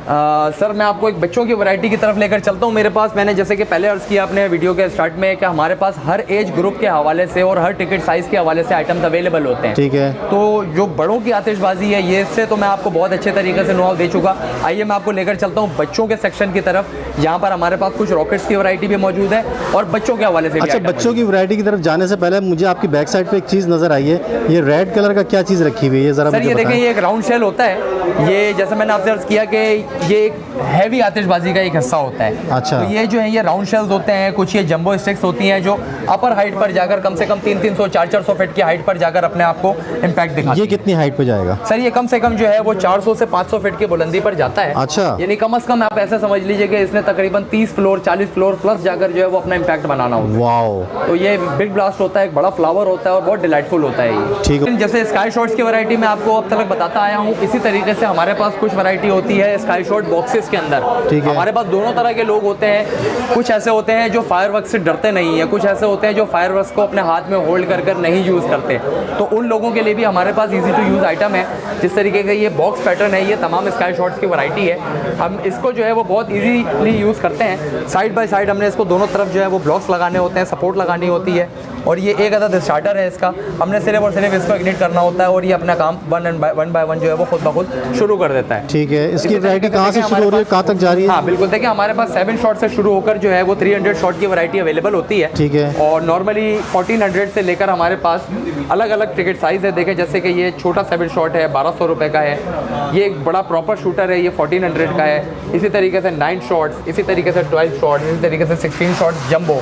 सर मैं आपको एक बच्चों की वैरायटी की तरफ लेकर चलता हूँ। मेरे पास मैंने जैसे कि पहले अर्ज़ किया अपने वीडियो के स्टार्ट में कि हमारे पास हर एज ग्रुप के हवाले से और हर टिकट साइज़ के हवाले से आइटम्स अवेलेबल होते हैं। ठीक है। तो जो बड़ों की आतिशबाजी है ये इससे तो मैं आपको बहुत अच्छे तरीके से नुआव दे चुका। आइए मैं आपको लेकर चलता हूँ बच्चों के सेक्शन की तरफ। यहाँ पर हमारे पास कुछ रॉकेट्स की वैरायटी भी मौजूद है और बच्चों के हवाले से। अच्छा, बच्चों की वैरायटी की तरफ जाने से पहले मुझे आपकी बैक साइड पे एक चीज़ नज़र आई है, ये रेड कलर का क्या चीज़ रखी हुई है ज़रा सर? ये देखें, ये एक राउंड शेल होता है। ये जैसे मैंने आपसे अर्ज़ किया कि ये एक हैवी आतिशबाजी का एक हिस्सा होता है। अच्छा। तो ये जो है ये राउंड शेल्स होते हैं, कुछ ये जंबो स्टिक्स होती हैं जो अपर हाइट पर जाकर कम से कम 300 400 फीट की हाइट पर जाकर अपने आप को इम्पैक्ट दिखाती है। ये कितनी हाइट पे जाएगा? सर ये कम से कम जो है वो 400 से 500 फीट की बुलंदी पर जाता है। अच्छा। यानी कम से कम आप ऐसे समझ लीजिए कि इसने तकरीबन 30 फ्लोर 40 फ्लोर प्लस जाकर जो है वो अपना इम्पैक्ट बनाना होता है। वाओ। तो ये बिग ब्लास्ट होता है, एक बड़ा फ्लावर होता है और बहुत डिलाइटफुल होता है ये। ठीक है। जैसे स्काई शॉट्स की वैरायटी में आपको अब तक बताता आया हूँ, इसी तरीके से हमारे पास कुछ वैरायटी होती है स्काई शॉट बॉक्सेस के अंदर। ठीक है। हमारे पास दोनों तरह के लोग होते हैं। कुछ ऐसे होते हैं जो फायरवर्क्स से डरते नहीं है, कुछ ऐसे होते हैं जो फायरवर्क्स को अपने हाथ में होल्ड कर कर नहीं यूज़ करते। तो उन लोगों के लिए भी हमारे पास ईजी टू यूज़ आइटम है। जिस तरीके का ये बॉक्स पैटर्न है, ये तमाम स्काई शॉट्स की वैरायटी है। हम इसको जो है वो बहुत ईजीली यूज़ करते हैं। साइड बाय साइड हमने इसको दोनों तरफ जो है वो ब्लॉक्स लगाने होते हैं, सपोर्ट लगानी होती है और ये एक अदद स्टार्टर है इसका। हमने सिर्फ और सिर्फ इसको इग्निट करना होता है और ये अपना काम वन बाय वन जो है वो खुद ब खुद शुरू कर देता है। ठीक है। इसकी वैरायटी कहाँ से शुरू हो रही है, कहाँ तक जा रही है? हाँ बिल्कुल, देखिए हमारे पास 7 शॉट से शुरू होकर जो है वो 300 शॉट की वैरायटी अवेलेबल होती है। ठीक है। और नॉर्मली 1400 से लेकर हमारे पास अलग अलग टिकट साइज़ है। देखें जैसे कि ये छोटा 7 शॉट है 1200 रुपये का है। ये एक बड़ा प्रॉपर शूटर है, ये 1400 का है। इसी तरीके से 9 शॉट्स, इसी तरीके से 12 शॉट्स, इसी तरीके से 16 शॉट्स जंबो।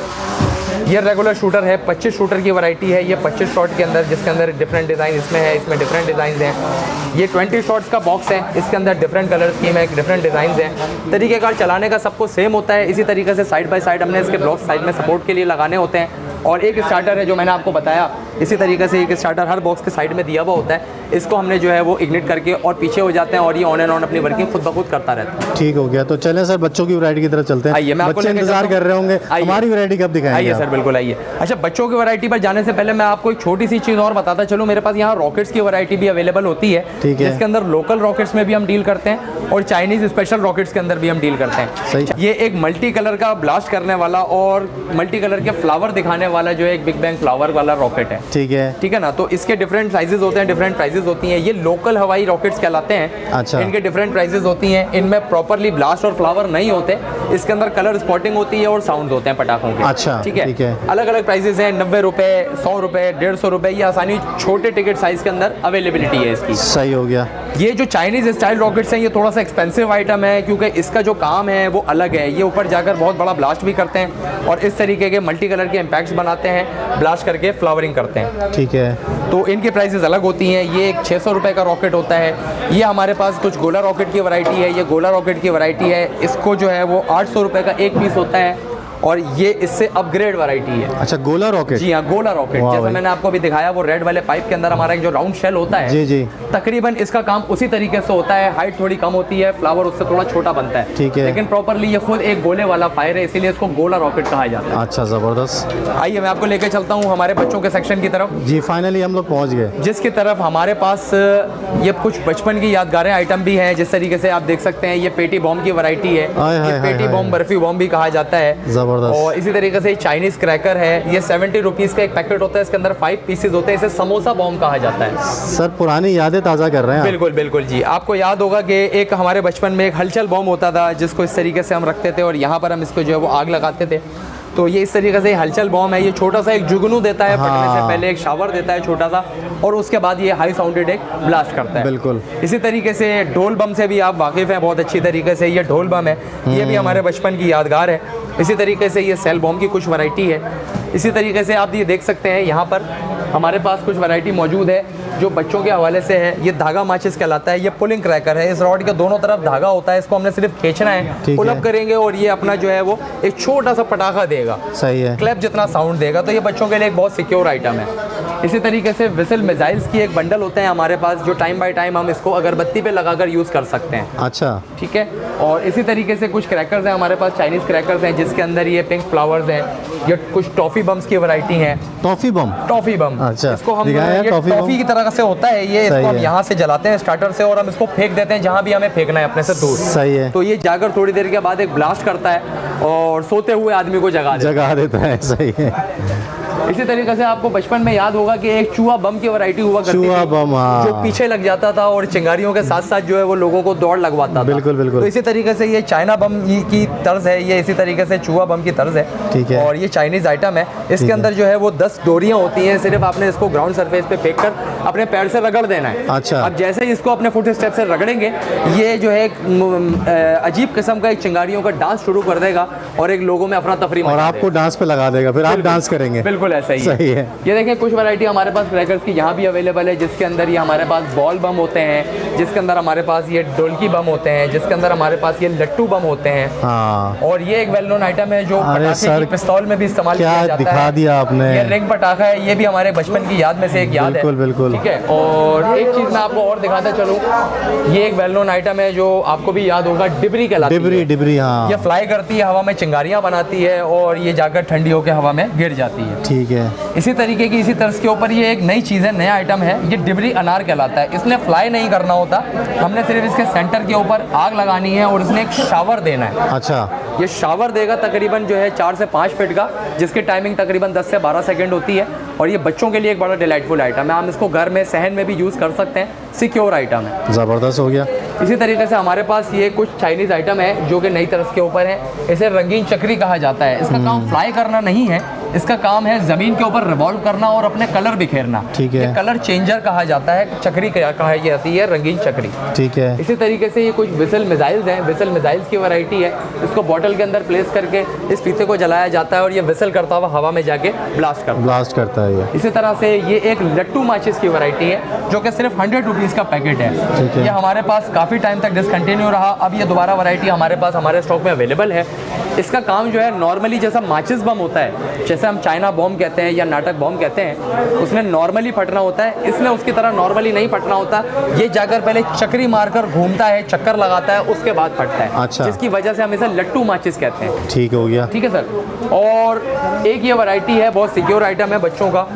ये रेगुलर शूटर है, 25 शूटर की वैरायटी है। ये 25 शॉट के अंदर जिसके अंदर डिफरेंट डिज़ाइन इसमें है, इसमें डिफरेंट डिज़ाइन हैं। ये 20 शॉट्स का बॉक्स है, इसके अंदर डिफरेंट कलर स्कीम है, डिफरेंट डिज़ाइन हैं। तरीक़ेकार चलाने का सबको सेम होता है। इसी तरीके से साइड बाय साइड हमने इसके ब्लॉक्स साइड में सपोर्ट के लिए लगाने होते हैं। और एक स्टार्टर है जो मैंने आपको बताया, इसी तरीके से एक स्टार्टर हर बॉक्स के साइड में दिया हुआ होता है। इसको हमने जो है वो इग्निट करके और पीछे हो जाते हैं और ये ऑन एंड ऑन अपनी वर्किंग खुद ब खुद करता रहता है। ठीक हो गया। तो चलें सर बच्चों की वैरायटी की तरफ चलते हैं। आइए, मैं आपको बच्चे इंतजार कर रहे होंगे हमारी वैरायटी कब दिखाएंगे। आइए सर, बिल्कुल आइए। अच्छा, बच्चों की वैरायटी पर जाने से पहले मैं आपको एक छोटी सी चीज़ और बताता चलूँ। मेरे पास यहाँ रॉकेट्स की वैरायटी भी अवेलेबल होती है। ठीक है। जिसके अंदर लोकल रॉकेट्स में भी हम डील करते हैं और चाइनीज़ स्पेशल रॉकेट्स के अंदर भी हम डील करते हैं। सही। ये एक मल्टी कलर का ब्लास्ट करने वाला और मल्टी कलर के फ्लावर दिखाने वाला जो है एक बिग बैंग फ्लावर वाला रॉकेट है, ठीक है ना। तो इसके डिफरेंट साइजेस होते हैं, डिफरेंट प्राइजेस होती हैं। ये लोकल हवाई रॉकेट्स कहलाते हैं। अच्छा। इनके डिफरेंट प्राइजेस होती हैं। इनमें प्रॉपरली ब्लास्ट और फ्लावर नहीं होते, इसके अंदर कलर स्पॉटिंग होती है और साउंड होते हैं पटाखों के। अच्छा, ठीक है। अलग अलग प्राइजेस हैं, 90 रुपए, 100 रुपए, 150 रुपए, ये आसानी छोटे टिकट साइज के अंदर अवेलेबिलिटी है इसकी। सही हो गया। ये जो चाइनीज स्टाइल रॉकेट्स हैं ये थोड़ा सा एक्सपेंसिव आइटम है, क्योंकि इसका जो काम है वो अलग है। ये ऊपर जाकर बहुत बड़ा ब्लास्ट भी करते हैं और इस तरीके के मल्टी कलर के इम्पैक्ट्स बनाते हैं, ब्लास्ट करके फ्लावरिंग करते हैं। ठीक है। तो इनकी प्राइसेस अलग होती हैं। ये एक 600 रुपए का रॉकेट होता है। ये हमारे पास कुछ गोला रॉकेट की वैरायटी है, ये गोला रॉकेट की वैरायटी है। इसको जो है वो 800 रुपए का एक पीस होता है और ये इससे अपग्रेड वैरायटी है। अच्छा, गोला रॉकेट। जी हाँ, गोला रॉकेट। जैसे मैंने आपको अभी दिखाया वो रेड वाले पाइप के अंदर हमारा एक जो राउंड शेल होता है, जी जी, तकरीबन इसका काम उसी तरीके से होता है। हाइट थोड़ी कम होती है, फ्लावर उससे थोड़ा छोटा बनता है, ठीक है, लेकिन प्रॉपरली ये खुद एक गोले वाला फायर है, इसीलिए इसको गोला रॉकेट कहा जाता है। अच्छा, जबरदस्त। आइए मैं आपको लेके चलता हूँ हमारे बच्चों के सेक्शन की तरफ। जी, फाइनली हम लोग पहुँच गए, जिसकी तरफ हमारे पास ये कुछ बचपन की यादगारें आइटम भी हैं। जिस तरीके से आप देख सकते हैं ये पेटी बॉम्ब की वैरायटी है। ये पेटी बॉम्ब, बर्फी बॉम्ब भी कहा जाता है। जबरदस्त। और इसी तरीके से चाइनीज क्रैकर है। ये 70 रुपीज़ का एक पैकेट होता है, इसके अंदर 5 पीसेज होते हैं। इसे समोसा बॉम्ब कहा जाता है। सर पुरानी यादें ताज़ा कर रहे हैं। बिल्कुल बिल्कुल जी। आपको याद होगा कि एक हमारे बचपन में एक हलचल बॉम्ब होता था, जिसको इस तरीके से हम रखते थे और यहाँ पर हम इसको जो है वो आग लगाते थे। तो ये इस तरीके से हलचल बॉम्ब है। ये छोटा सा एक जुगनू देता है, फटने से पहले एक शावर देता है छोटा सा, और उसके बाद ये हाई साउंडेड एक ब्लास्ट करता है। बिल्कुल। इसी तरीके से ढोल बम से भी आप वाकिफ़ हैं बहुत अच्छी तरीके से। ये ढोल बम है, ये भी हमारे बचपन की यादगार है। इसी तरीके से ये सेल बॉम्ब की कुछ वैरायटी है। इसी तरीके से आप ये देख सकते हैं यहाँ पर हमारे पास कुछ वैरायटी मौजूद है जो बच्चों के हवाले से है। ये धागा माचिस कहलाता है। ये पुलिंग क्रैकर है। इस रॉड के दोनों तरफ धागा होता है, इसको हमने सिर्फ खींचना है, पुल अप करेंगे और ये अपना जो है वो एक छोटा सा पटाखा देगा। सही है। क्लैप जितना साउंड देगा। तो ये बच्चों के लिए एक बहुत सिक्योर आइटम है। इसी तरीके से विसल मिसाइल्स की एक बंडल होते हैं हमारे पास, जो टाइम बाय टाइम हम इसको अगरबत्ती पे लगाकर यूज़ कर सकते हैं। अच्छा, ठीक है। और इसी तरीके से कुछ क्रैकर्स हैं हमारे पास, चाइनीज़ क्रैकर्स हैं, जिसके अंदर ये पिंक फ्लावर्स हैं। ये कुछ टॉफ़ी बम्स की वैरायटी है। टॉफ़ी बम? टॉफ़ी बम। अच्छा, इसको हम टॉफ़ी की तरह से होता है ये। इसको हम यहाँ से जलाते हैं स्टार्टर से और हम इसको फेंक देते हैं जहाँ भी हमें फेंकना है अपने से दूर। सही है। तो ये जाकर थोड़ी देर के बाद एक ब्लास्ट करता है और सोते हुए आदमी को जगा देता है। सही है। इसी तरीके से आपको बचपन में याद होगा कि एक चूहा बम की वैरायटी हुआ करती थी, चूहा बम, हाँ, जो पीछे लग जाता था और चिंगारियों के साथ साथ जो है वो लोगों को दौड़ लगवाता था। बिल्कुल बिल्कुल। तो इसी तरीके से ये चाइना बम की तर्ज है, ये इसी तरीके से चूहा बम की तर्ज है। ठीक है। और ये चाइनीज आइटम है। इसके अंदर जो है वो 10 डोरियां होती हैं। सिर्फ आपने इसको ग्राउंड सरफेस पे फेंक कर अपने पैर से रगड़ देना है। अच्छा। अब जैसे ही इसको अपने फुट स्टेप से रगड़ेंगे, ये जो है एक अजीब किस्म का एक चिंगारियों का डांस शुरू कर देगा और एक लोगों में अफरा तफरी और आपको डांस पे लगा देगा, फिर आप डांस करेंगे। बिल्कुल ऐसा ही सही है। ये देखें कुछ वैरायटी हमारे पास क्रैकर्स की यहाँ भी अवेलेबल है, जिसके अंदर ये हमारे पास बॉल बम होते हैं, जिसके अंदर हमारे पास ये डोलकी बम होते हैं, जिसके अंदर हमारे पास ये लट्टू बम होते हैं। हाँ। और ये एक वेल नोन आइटम है जो पटाखे की पिस्तौल में भी इस्तेमाल किया जाता है। दिखा दिया आपने। ये रिंग पटाखा है। ये भी हमारे बचपन की याद में से एक याद है। बिल्कुल बिल्कुल। ठीक है। और एक चीज़ मैं आपको और दिखाता चलूँ, ये एक वेल नोन आइटम है जो आपको भी याद होगा, डिबरी कहलाती है। डिबरी, हाँ। ये फ्लाई करती है, हवा में चिंगारियाँ बनाती है और ये जाकर ठंडी होकर हवा में गिर जाती है। ठीक है। इसी तरीके की इसी तर्ज के ऊपर ये एक नई चीज़ है, नया आइटम है। ये डिबरी अनार कहलाता है। इसने फ्लाई नहीं करना होता, हमने सिर्फ इसके सेंटर के ऊपर आग लगानी है और इसने एक शावर देना है। अच्छा। ये शावर देगा तकरीबन जो है 4 से 5 फीट का, जिसकी टाइमिंग तकरीबन 10 से 12 सेकंड होती है। और ये बच्चों के लिए एक बड़ा डिलाइटफुल आइटम है। हम इसको घर में, सहन में भी यूज़ कर सकते हैं। सिक्योर आइटम है। ज़बरदस्त हो गया। इसी तरीके से हमारे पास ये कुछ चाइनीज़ आइटम है जो कि नई तरह के ऊपर है। इसे रंगीन चक्री कहा जाता है। इसका काम फ्लाई करना नहीं है, इसका काम है ज़मीन के ऊपर रिवॉल्व करना और अपने कलर बिखेरना। ठीक है। ये कलर चेंजर कहा जाता है। चक्री कहा जाती है, रंगीन चक्री। ठीक है। इसी तरीके से ये कुछ विसल मिसाइल्स हैं। विसल मिसाइल्स की वैरायटी है। इसको बॉटल के अंदर प्लेस करके इस फीते को जलाया जाता है और ये विसल करता हुआ हवा में जाके ब्लास्ट करता है ये। इसी तरह से ये एक लट्टू माचिस की वैरायटी है जो कि सिर्फ 100 रुपीज़ का पैकेट है। ये हमारे पास काफ़ी टाइम तक डिसकंटिन्यू रहा। अब ये दोबारा वैरायटी हमारे पास हमारे स्टॉक में अवेलेबल है। इसका काम जो है नॉर्मली जैसा माचिस बम होता है, जैसे हम चाइना बॉम्ब कहते हैं या नाटक बॉम्ब कहते हैं, उसमें नॉर्मली फटना होता है। इसमें उसकी तरह नॉर्मली नहीं फटना होता। ये जाकर पहले चक्री मारकर घूमता है, चक्कर लगाता है, उसके बाद फटता है। अच्छा। जिसकी वजह से हम इसे लट्टू माचिस कहते हैं। ठीक हो गया। ठीक है सर। और एक ये वैरायटी है, बहुत सिक्योर आइटम है बच्चों का,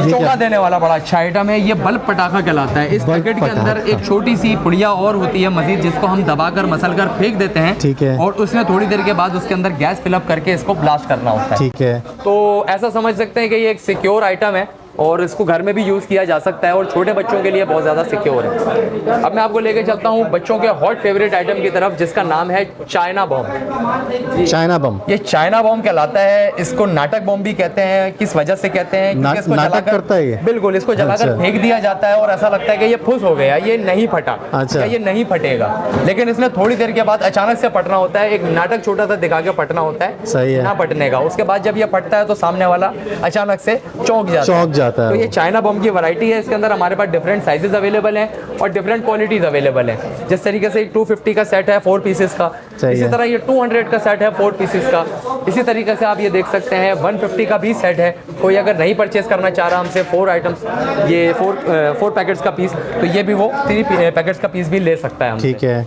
चौंका देने वाला बड़ा अच्छा आइटम है। ये बल्ब पटाखा कहलाता है। इस पैकेट के अंदर एक छोटी सी पुड़िया और होती है मजीद, जिसको हम दबाकर मसल कर फेंक देते हैं। ठीक है। और उसमें थोड़ी देर के बाद उसके अंदर गैस फिलअप करके इसको ब्लास्ट करना होता है। ठीक है। तो ऐसा समझ सकते हैं कि ये एक सिक्योर आइटम है और इसको घर में भी यूज़ किया जा सकता है और छोटे बच्चों के लिए बहुत ज़्यादा सिक्योर है। अब मैं आपको लेके चलता हूँ बच्चों के हॉट फेवरेट आइटम की तरफ, जिसका नाम है चाइना बम। चाइना बम, ये चाइना बम कहलाता है। इसको नाटक बम भी कहते हैं। किस वजह से कहते हैं? क्योंकि इसको नाटक जलाकर, करता है ये? बिल्कुल, इसको जलाकर अच्छा। फेंक दिया जाता है और ऐसा लगता है कि ये फुस हो गया, ये नहीं फटा, अच्छा। या ये नहीं फटेगा, लेकिन इसने थोड़ी देर के बाद अचानक से फटना होता है। एक नाटक छोटा सा दिखा के फटना होता है, सही है, ना फटने का। उसके बाद जब ये फटता है तो सामने वाला अचानक से चौंक जाता है। तो ये चाइना बम की वैरायटी है। इसके अंदर हमारे पास डिफरेंट साइजेस अवेलेबल हैं और डिफरेंट क्वालिटीज अवेलेबल हैं। जिस तरीके से 250 का सेट है 4 पीसेस का, इसी तरह ये 200 का सेट है 4 पीसेस का। इसी तरीके से आप ये देख सकते हैं 150 का भी सेट है। कोई अगर नहीं परचेज करना चाह रहा हमसे 4 आइटम्स, ये 4 पैकेट्स का पीस, तो ये भी वो 3 पैकेट्स का पीस भी ले सकता है हमसे। ठीक है।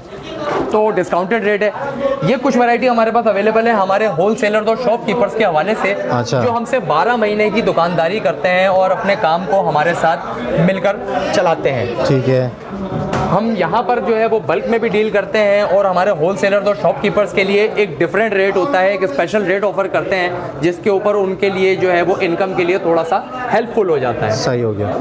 तो डिस्काउंटेड रेट है। ये कुछ वैरायटी हमारे पास अवेलेबल है हमारे होलसेलर और शॉपकीपर्स के हवाले से, अच्छा। जो हमसे 12 महीने की दुकानदारी करते हैं और अपने काम को हमारे साथ मिलकर चलाते हैं। ठीक है। हम यहाँ पर जो है वो बल्क में भी डील करते हैं और हमारे होलसेलर और शॉपकीपर्स के लिए एक डिफरेंट रेट होता है, एक स्पेशल रेट ऑफर करते हैं, जिसके ऊपर उनके लिए जो है वो इनकम के लिए थोड़ा सा हेल्पफुल हो जाता है। सही हो गया।